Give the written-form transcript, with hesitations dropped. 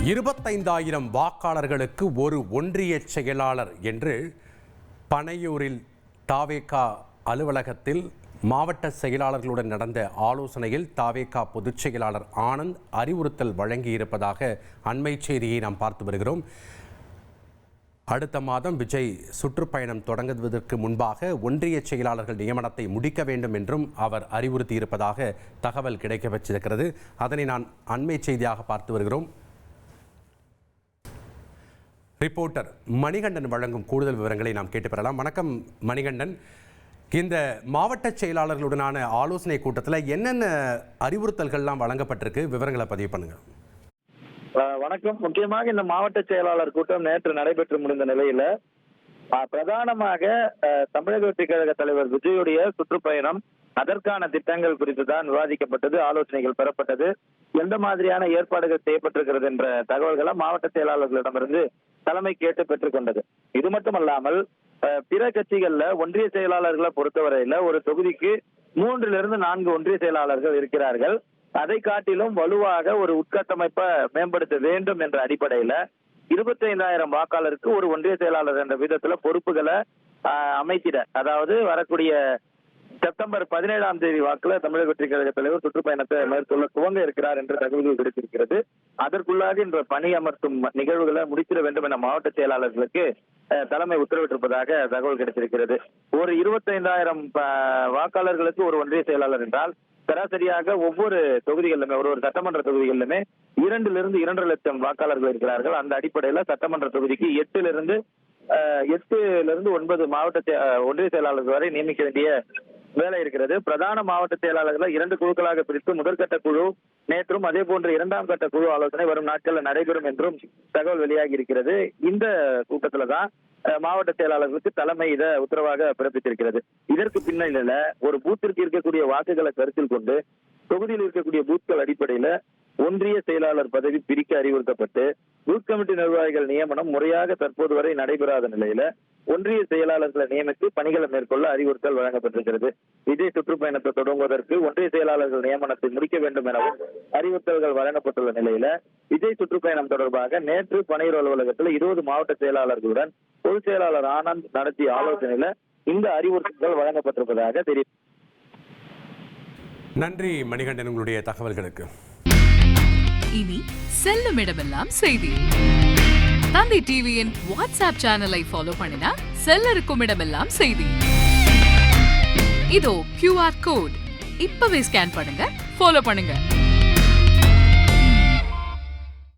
25,000 வாக்காளர்களுக்கு ஒரு ஒன்றிய செயலாளர் என்று பனையூரில் தாவேகா அலுவலகத்தில் மாவட்ட செயலாளர்களுடன் நடந்த ஆலோசனையில் தாவேகா பொதுச் செயலாளர் ஆனந்த் அறிவுறுத்தல் வழங்கியிருப்பதாக அண்மை செய்தியை நாம் பார்த்து வருகிறோம். அடுத்த மாதம் விஜய் சுற்றுப்பயணம் தொடங்குவதற்கு முன்பாக ஒன்றிய செயலாளர்கள் நியமனத்தை முடிக்க வேண்டும் என்றும் அவர் அறிவுறுத்தியிருப்பதாக தகவல் கிடைக்க வச்சிருக்கிறது. அதனை நான் அண்மை செய்தியாக பார்த்து வருகிறோம். ரிப்போர்ட்டர் மணிகண்டன் வழங்கும் கூடுதல் விவரங்களை நாம் கேட்டு பெறலாம். வணக்கம் மணிகண்டன், இந்த மாவட்ட செயலாளர்களுடனான ஆலோசனை கூட்டத்தில் என்னென்ன அறிவுறுத்தல்கள்லாம் வழங்கப்பட்டிருக்கு, விவரங்களை பதிவு பண்ணுங்க. வணக்கம். முக்கியமாக இந்த மாவட்ட செயலாளர் கூட்டம் நேற்று நடைபெற்று முடிந்த நிலையில பிரதானமாக தமிழக வெற்றி கழக தலைவர் விஜயுடைய சுற்றுப்பயணம், அதற்கான திட்டங்கள் குறித்து தான் விவாதிக்கப்பட்டது, ஆலோசனைகள் பெறப்பட்டது. எந்த மாதிரியான ஏற்பாடுகள் செய்யப்பட்டிருக்கிறது என்ற தகவல்களை மாவட்ட செயலாளர்களிடமிருந்து தலைமை கேட்டு பெற்றுக் கொண்டது. இது மட்டுமல்லாமல் பிற கட்சிகள்ல ஒன்றிய செயலாளர்களை பொறுத்தவரையில ஒரு தொகுதிக்கு 3-4 ஒன்றிய செயலாளர்கள் இருக்கிறார்கள். அதை காட்டிலும் வலுவாக ஒரு உட்கட்டமைப்பை மேம்படுத்த வேண்டும் என்ற அடிப்படையில 25,000 வாக்காளருக்கு ஒரு ஒன்றிய செயலாளர் என்ற விதத்துல பொறுப்புகளை அமைத்திட, அதாவது வரக்கூடிய செப்டம்பர் 17ஆம் தேதி வாக்குல தமிழக வெற்றி கழக தலைவர் சுற்றுப்பயணத்தை மேற்கொள்ள துவங்க இருக்கிறார் என்று தகவல்கள் கிடைத்திருக்கிறது. அதற்குள்ளாக இந்த பணி அமர்த்தும் நிகழ்வுகளை முடித்திட வேண்டும் என மாவட்ட செயலாளர்களுக்கு தலைமை உத்தரவிட்டிருப்பதாக தகவல் கிடைத்திருக்கிறது. ஒரு 25,000 வாக்காளர்களுக்கு ஒரு ஒன்றிய செயலாளர் என்றால் சராசரியாக ஒவ்வொரு தொகுதிகளிலுமே ஒரு சட்டமன்ற தொகுதிகளிலுமே 2 2.5 லட்சம் வாக்காளர்கள் இருக்கிறார்கள். அந்த அடிப்படையில சட்டமன்ற தொகுதிக்கு 8 9 மாவட்ட ஒன்றிய செயலாளர்கள் வரை நியமிக்க வேண்டிய வேலை இருக்கிறது. பிரதான மாவட்ட செயலாளர்களை 2 குழுக்களாக பிரித்து முதற்கட்ட குழு நேற்றும், அதே போன்று 2ஆம் கட்ட குழு ஆலோசனை வரும் நாட்களில் நடைபெறும் என்றும் தகவல் வெளியாகி இருக்கிறது. இந்த கூட்டத்துலதான் மாவட்ட செயலாளர்களுக்கு தலைமை இதை உத்தரவாக பிறப்பித்திருக்கிறது. இதற்கு பின்னணியில ஒரு பூத்திற்கு இருக்கக்கூடிய வாக்குகளை கருத்தில் கொண்டு தொகுதியில் இருக்கக்கூடிய பூத்கள் அடிப்படையில ஒன்றிய செயலாளர் பதவி பிரிக்க அறிவுறுத்தப்பட்டு பூத் கமிட்டி நிர்வாகிகள் நியமனம் முறையாக தற்போது வரை நடைபெறாத நிலையில ஒன்றிய செயலாளர்களை நியமித்து பணிகளை மேற்கொள்ள அறிவுறுத்தல் வழங்கப்பட்டிருக்கிறது. விஜய் சுற்றுப்பயணத்தை தொடங்குவதற்கு ஒன்றிய செயலாளர்கள் நியமனத்தை முடிக்க வேண்டும் எனவும் அறிவுறுத்தல்கள் வழங்கப்பட்டுள்ள நிலையில விஜய் சுற்றுப்பயணம் தொடர்பாக நேற்று பனையூர் அலுவலகத்தில் 20 மாவட்ட செயலாளர்களுடன் பொதுச் செயலாளர் ஆனந்த் நடத்திய ஆலோசனையில இந்த அறிவுறுத்தல்கள் வழங்கப்பட்டிருப்பதாக தெரியும். நன்றி மணிகண்டன், உங்களுடைய தகவல்களுக்கு. இனி செல்லும் இடமெல்லாம் செய்தி. தந்தை டிவியின் வாட்ஸ்அப் சேனலை ஃபாலோ பண்ணினா செல்ல இருக்கும் இடமெல்லாம் செய்தி. இதோ QR கோட், இப்பவே ஸ்கேன் பண்ணுங்க, ஃபாலோ பண்ணுங்க.